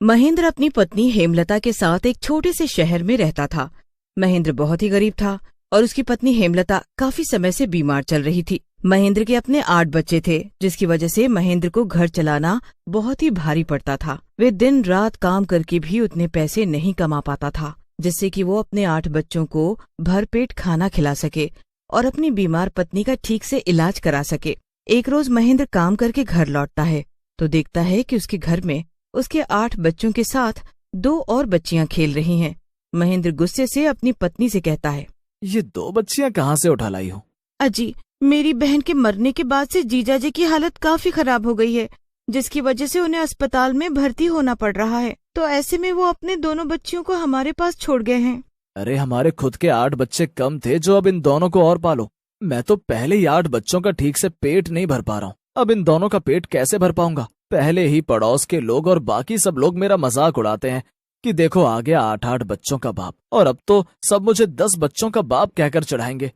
महेंद्र अपनी पत्नी हेमलता के साथ एक छोटे से शहर में रहता था। महेंद्र बहुत ही गरीब था और उसकी पत्नी हेमलता काफी समय से बीमार चल रही थी। महेंद्र के अपने 8 बच्चे थे, जिसकी वजह से महेंद्र को घर चलाना बहुत ही भारी पड़ता था। वे दिन रात काम करके भी उतने पैसे नहीं कमा पाता था जिससे कि वो अपने 8 बच्चों को भरपेट खाना खिला सके और अपनी बीमार पत्नी का ठीक से इलाज करा सके। एक रोज महेंद्र काम करके घर लौटता है तो देखता है कि उसके घर में उसके 8 बच्चों के साथ 2 और बच्चियां खेल रही हैं। महेंद्र गुस्से से अपनी पत्नी से कहता है, ये 2 बच्चियां कहाँ से उठा लाई हो? अजी, मेरी बहन के मरने के बाद से जीजाजी की हालत काफी खराब हो गई है, जिसकी वजह से उन्हें अस्पताल में भर्ती होना पड़ रहा है। तो ऐसे में वो अपने दोनों बच्चियों को हमारे पास छोड़ गए हैं। अरे हमारे खुद के 8 बच्चे कम थे जो अब इन दोनों को और पालो। मैं तो पहले ही 8 बच्चों का ठीक से पेट नहीं भर पा रहा हूँ, अब इन दोनों का पेट कैसे भर पाऊंगा? पहले ही पड़ोस के लोग और बाकी सब लोग मेरा मजाक उड़ाते हैं कि देखो आ गया 8-8 बच्चों का बाप, और अब तो सब मुझे 10 बच्चों का बाप कहकर चढ़ाएंगे।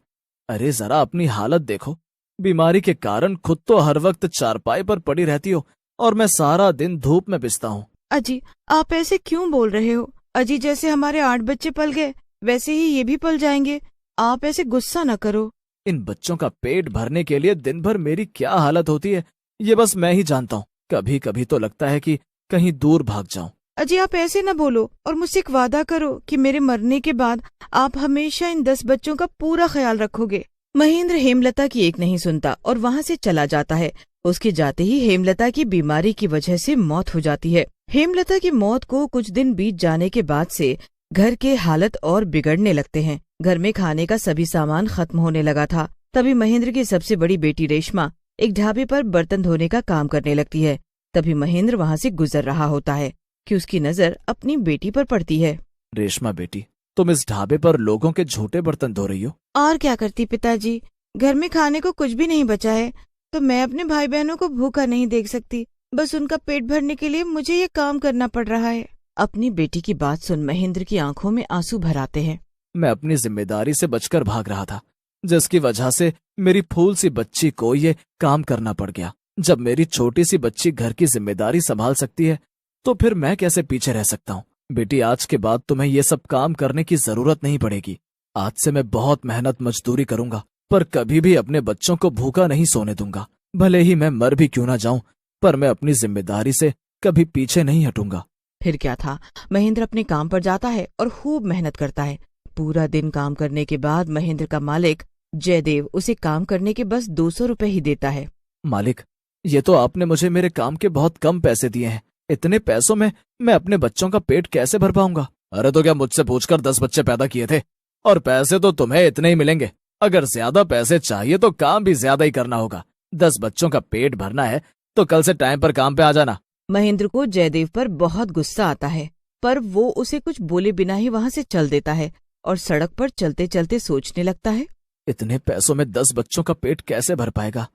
अरे जरा अपनी हालत देखो, बीमारी के कारण खुद तो हर वक्त चारपाई पर पड़ी रहती हो और मैं सारा दिन धूप में पिसता हूँ। अजी, आप ऐसे क्यों बोल रहे हो? अजी, जैसे हमारे 8 बच्चे पल गए वैसे ही ये भी पल जाएंगे। आप ऐसे गुस्सा न करो। इन बच्चों का पेट भरने के लिए दिन भर मेरी क्या हालत होती है ये बस मैं ही जानता हूँ। कभी कभी तो लगता है कि कहीं दूर भाग जाऊं। अजी, आप ऐसे न बोलो और मुझसे एक वादा करो कि मेरे मरने के बाद आप हमेशा इन 10 बच्चों का पूरा ख्याल रखोगे। महेंद्र हेमलता की एक नहीं सुनता और वहाँ से चला जाता है। उसके जाते ही हेमलता की बीमारी की वजह से मौत हो जाती है। हेमलता की मौत को कुछ दिन बीत जाने के बाद से घर के हालत और बिगड़ने लगते हैं। घर में खाने का सभी सामान खत्म होने लगा था। तभी महेंद्र की सबसे बड़ी बेटी रेशमा एक ढाबे पर बर्तन धोने का काम करने लगती है। तभी महेंद्र वहाँ से गुजर रहा होता है कि उसकी नजर अपनी बेटी पर पड़ती है। रेशमा बेटी, तुम इस ढाबे पर लोगों के झूठे बर्तन धो रही हो? और क्या करती पिताजी, घर में खाने को कुछ भी नहीं बचा है तो मैं अपने भाई बहनों को भूखा नहीं देख सकती। बस उनका पेट भरने के लिए मुझे ये काम करना पड़ रहा है। अपनी बेटी की बात सुन महेंद्र की आंखों में आंसू भर आते हैं। मैं अपनी जिम्मेदारी से बचकर भाग रहा था, जिसकी वजह से मेरी फूल सी बच्ची को ये काम करना पड़ गया। जब मेरी छोटी सी बच्ची घर की जिम्मेदारी संभाल सकती है तो फिर मैं कैसे पीछे रह सकता हूँ? बेटी, आज के बाद तुम्हें ये सब काम करने की जरूरत नहीं पड़ेगी। आज से मैं बहुत मेहनत मजदूरी करूंगा पर कभी भी अपने बच्चों को भूखा नहीं सोने दूंगा। भले ही मैं मर भी क्यों ना जाऊं, पर मैं अपनी जिम्मेदारी से कभी पीछे नहीं हटूंगा। फिर क्या था, महेंद्र अपने काम पर जाता है और खूब मेहनत करता है। पूरा दिन काम करने के बाद महेंद्र का मालिक जयदेव उसे काम करने के बस 200 रुपए ही देता है। मालिक, ये तो आपने मुझे मेरे काम के बहुत कम पैसे दिए हैं। इतने पैसों में मैं अपने बच्चों का पेट कैसे भर पाऊंगा? अरे तो क्या मुझसे पूछकर 10 बच्चे पैदा किए थे? और पैसे तो तुम्हें इतने ही मिलेंगे। अगर ज्यादा पैसे चाहिए तो काम भी ज्यादा ही करना होगा। 10 बच्चों का पेट भरना है तो कल से टाइम पर काम पे आ जाना। महेंद्र को जयदेव पर बहुत गुस्सा आता है, पर वो उसे कुछ बोले बिना ही वहाँ से चल देता है और सड़क पर चलते चलते सोचने लगता है, इतने पैसों में 10 बच्चों का पेट कैसे भर पाएगा?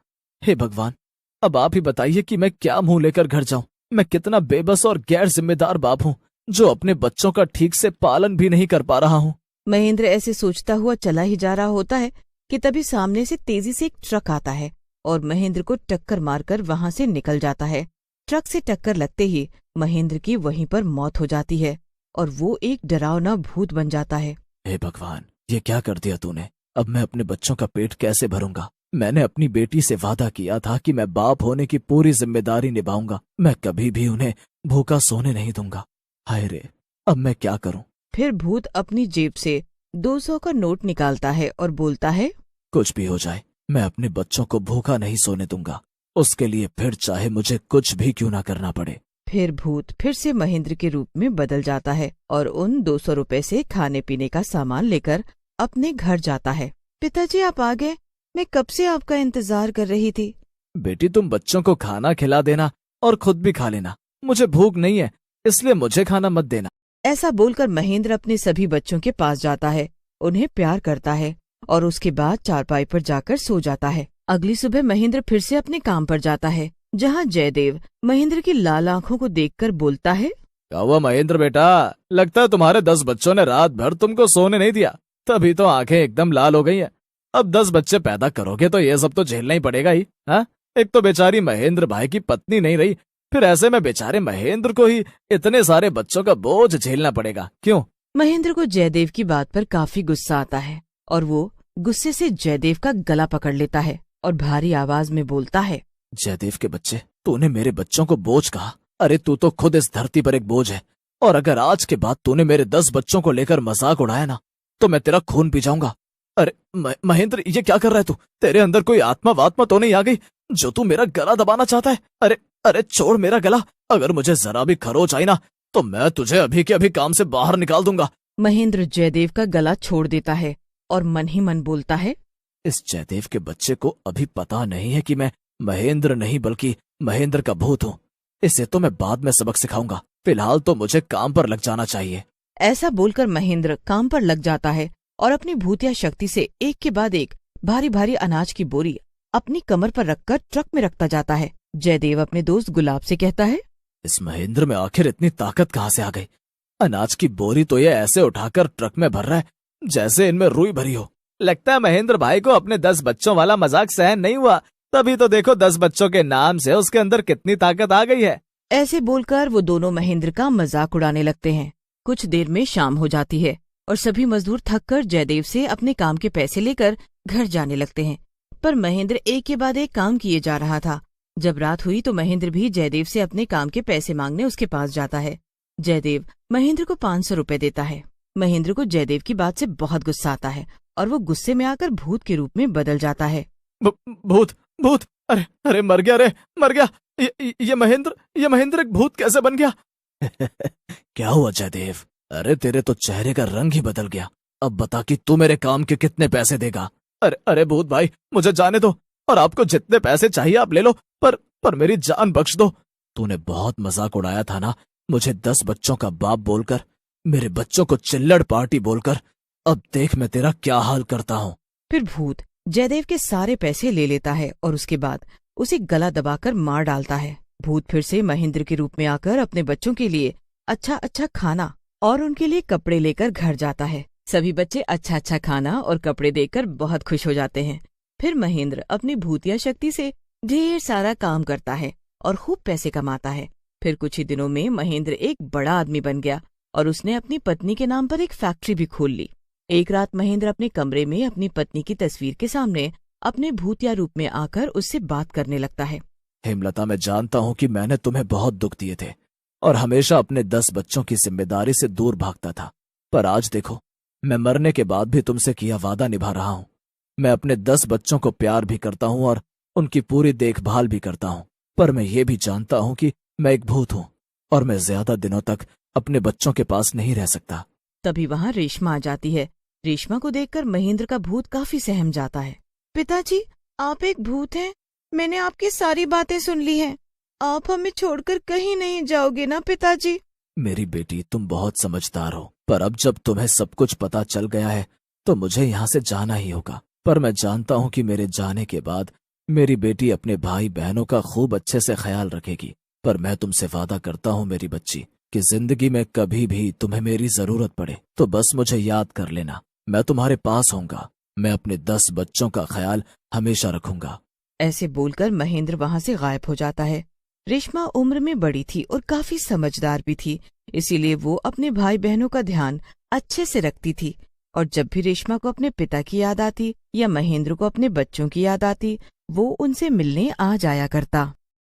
हे भगवान, अब आप ही बताइए कि मैं क्या मुंह लेकर घर जाऊं। मैं कितना बेबस और गैर जिम्मेदार बाप हूँ जो अपने बच्चों का ठीक से पालन भी नहीं कर पा रहा हूँ। महेंद्र ऐसे सोचता हुआ चला ही जा रहा होता है कि तभी सामने से तेजी से एक ट्रक आता है और महेंद्र को टक्कर मारकर वहाँ से निकल जाता है। ट्रक से टक्कर लगते ही महेंद्र की वहीं पर मौत हो जाती है और वो एक डरावना भूत बन जाता है। हे भगवान, ये क्या कर दिया तूने? अब मैं अपने बच्चों का पेट कैसे भरूंगा? मैंने अपनी बेटी से वादा किया था कि मैं बाप होने की पूरी जिम्मेदारी निभाऊंगा। मैं कभी भी उन्हें भूखा सोने नहीं दूंगा। हाय रे, अब मैं क्या करूं? फिर भूत अपनी जेब से 200 का नोट निकालता है और बोलता है, कुछ भी हो जाए, मैं अपने बच्चों को भूखा नहीं सोने दूंगा। उसके लिए फिर चाहे मुझे कुछ भी क्यों ना करना पड़े। फिर भूत फिर से महेंद्र के रूप में बदल जाता है और उन 200 रुपए से खाने पीने का सामान लेकर अपने घर जाता है। पिताजी, आप आ गए? मैं कब से आपका इंतजार कर रही थी। बेटी, तुम बच्चों को खाना खिला देना और खुद भी खा लेना। मुझे भूख नहीं है, इसलिए मुझे खाना मत देना। ऐसा बोलकर महेंद्र अपने सभी बच्चों के पास जाता है, उन्हें प्यार करता है और उसके बाद चारपाई पर जाकर सो जाता है। अगली सुबह महेंद्र फिर से अपने काम पर जाता है, जहाँ जयदेव महेंद्र की लाल आंखों को देखकर बोलता है, क्या हुआ महेंद्र बेटा? लगता है तुम्हारे 10 बच्चों ने रात भर तुमको सोने नहीं दिया, तभी तो आंखें एकदम लाल हो गई हैं। अब 10 बच्चे पैदा करोगे तो ये सब तो झेलना ही पड़ेगा ही। हाँ, एक तो बेचारी महेंद्र भाई की पत्नी नहीं रही, फिर ऐसे में बेचारे महेंद्र को ही इतने सारे बच्चों का बोझ झेलना पड़ेगा। क्यों? महेंद्र को जयदेव की बात पर काफी गुस्सा आता है और वो गुस्से से जयदेव का गला पकड़ लेता है और भारी आवाज में बोलता है, जयदेव के बच्चे, तूने मेरे बच्चों को बोझ कहा? अरे तू तो खुद इस धरती पर एक बोझ है, और अगर आज के बाद तूने मेरे 10 बच्चों को लेकर मजाक उड़ाया ना, तो मैं तेरा खून पी जाऊंगा। अरे महेंद्र, ये क्या कर रहा है तू? तेरे अंदर कोई आत्मा वात्मा तो नहीं आ गई जो तू मेरा गला दबाना चाहता है? अरे अरे छोड़ मेरा गला। अगर मुझे जरा भी खरोच आई ना, तो मैं तुझे अभी के अभी काम से बाहर निकाल दूंगा। महेंद्र जयदेव का गला छोड़ देता है और मन ही मन बोलता है, इस जयदेव के बच्चे को अभी पता नहीं है कि मैं महेंद्र नहीं बल्कि महेंद्र का भूत हूँ। इसे तो मैं बाद में सबक सिखाऊंगा, फिलहाल तो मुझे काम पर लग जाना चाहिए। ऐसा बोलकर महेंद्र काम पर लग जाता है और अपनी भूतिया शक्ति से एक के बाद एक भारी भारी अनाज की बोरी अपनी कमर पर रखकर ट्रक में रखता जाता है। जयदेव अपने दोस्त गुलाब से कहता है, इस महेंद्र में आखिर इतनी ताकत कहाँ से आ गई? अनाज की बोरी तो ये ऐसे उठाकर ट्रक में भर रहा है जैसे इनमें रुई भरी हो। लगता है महेंद्र भाई को अपने 10 बच्चों वाला मजाक सहन नहीं हुआ, तभी तो देखो 10 बच्चों के नाम से उसके अंदर कितनी ताकत आ गई है। ऐसे बोलकर वो दोनों महेंद्र का मजाक उड़ाने लगते हैं। कुछ देर में शाम हो जाती है और सभी मजदूर थककर जयदेव से अपने काम के पैसे लेकर घर जाने लगते हैं। पर महेंद्र एक के बाद एक काम किए जा रहा था। जब रात हुई तो महेंद्र भी जयदेव से अपने काम के पैसे मांगने उसके पास जाता है। जयदेव महेंद्र को 500 रुपए देता है। महेंद्र को जयदेव की बात से बहुत गुस्सा आता है और वो गुस्से में आकर भूत के रूप में बदल जाता है। भूत भूत, अरे अरे मर गया रे, मर गया। ये महेंद्र एक भूत कैसे बन गया? क्या हुआ जयदेव? अरे तेरे तो चेहरे का रंग ही बदल गया। अब बता कि तू मेरे काम के कितने पैसे देगा? अरे अरे भूत भाई, मुझे जाने दो, और आपको जितने पैसे चाहिए आप ले लो, पर मेरी जान बख्श दो। तूने बहुत मजाक उड़ाया था ना मुझे 10 बच्चों का बाप बोलकर, मेरे बच्चों को चिल्लड़ पार्टी बोलकर। अब देख मैं तेरा क्या हाल करता हूँ। फिर भूत जयदेव के सारे पैसे ले लेता है और उसके बाद उसे गला दबाकर मार डालता है। भूत फिर से महेंद्र के रूप में आकर अपने बच्चों के लिए अच्छा अच्छा खाना और उनके लिए कपड़े लेकर घर जाता है। सभी बच्चे अच्छा अच्छा खाना और कपड़े देकर बहुत खुश हो जाते हैं। फिर महेंद्र अपनी भूतिया शक्ति से ढेर सारा काम करता है और खूब पैसे कमाता है। फिर कुछ ही दिनों में महेंद्र एक बड़ा आदमी बन गया और उसने अपनी पत्नी के नाम पर एक फैक्ट्री भी खोल ली। एक रात महेंद्र अपने कमरे में अपनी पत्नी की तस्वीर के सामने अपने भूतिया रूप में आकर उससे बात करने लगता है। हेमलता, मैं जानता हूँ कि मैंने तुम्हें बहुत दुख दिए थे और हमेशा अपने 10 बच्चों की जिम्मेदारी से दूर भागता था, पर आज देखो मैं मरने के बाद भी तुमसे किया वादा निभा रहा हूँ। मैं अपने 10 बच्चों को प्यार भी करता हूँ और उनकी पूरी देखभाल भी करता हूँ, पर मैं ये भी जानता हूँ कि मैं एक भूत हूँ और मैं ज्यादा दिनों तक अपने बच्चों के पास नहीं रह सकता। तभी वहाँ रेशमा आ जाती है। रेशमा को देखकर महेंद्र का भूत काफी सहम जाता है। पिताजी, आप एक भूत हैं। मैंने आपकी सारी बातें सुन ली हैं। आप हमें छोड़कर कहीं नहीं जाओगे ना पिताजी? मेरी बेटी, तुम बहुत समझदार हो, पर अब जब तुम्हें सब कुछ पता चल गया है तो मुझे यहाँ से जाना ही होगा। पर मैं जानता हूँ कि मेरे जाने के बाद मेरी बेटी अपने भाई बहनों का खूब अच्छे से ख्याल रखेगी। पर मैं तुमसे वादा करता हूँ मेरी बच्ची कि जिंदगी में कभी भी तुम्हें मेरी जरूरत पड़े तो बस मुझे याद कर लेना। मैं तुम्हारे पास होऊंगा। मैं अपने 10 बच्चों का ख्याल हमेशा रखूंगा। ऐसे बोलकर महेंद्र वहाँ से गायब हो जाता है। रेशमा उम्र में बड़ी थी और काफी समझदार भी थी, इसीलिए वो अपने भाई बहनों का ध्यान अच्छे से रखती थी। और जब भी रेशमा को अपने पिता की याद आती या महेंद्र को अपने बच्चों की याद आती, वो उनसे मिलने आ जाया करता।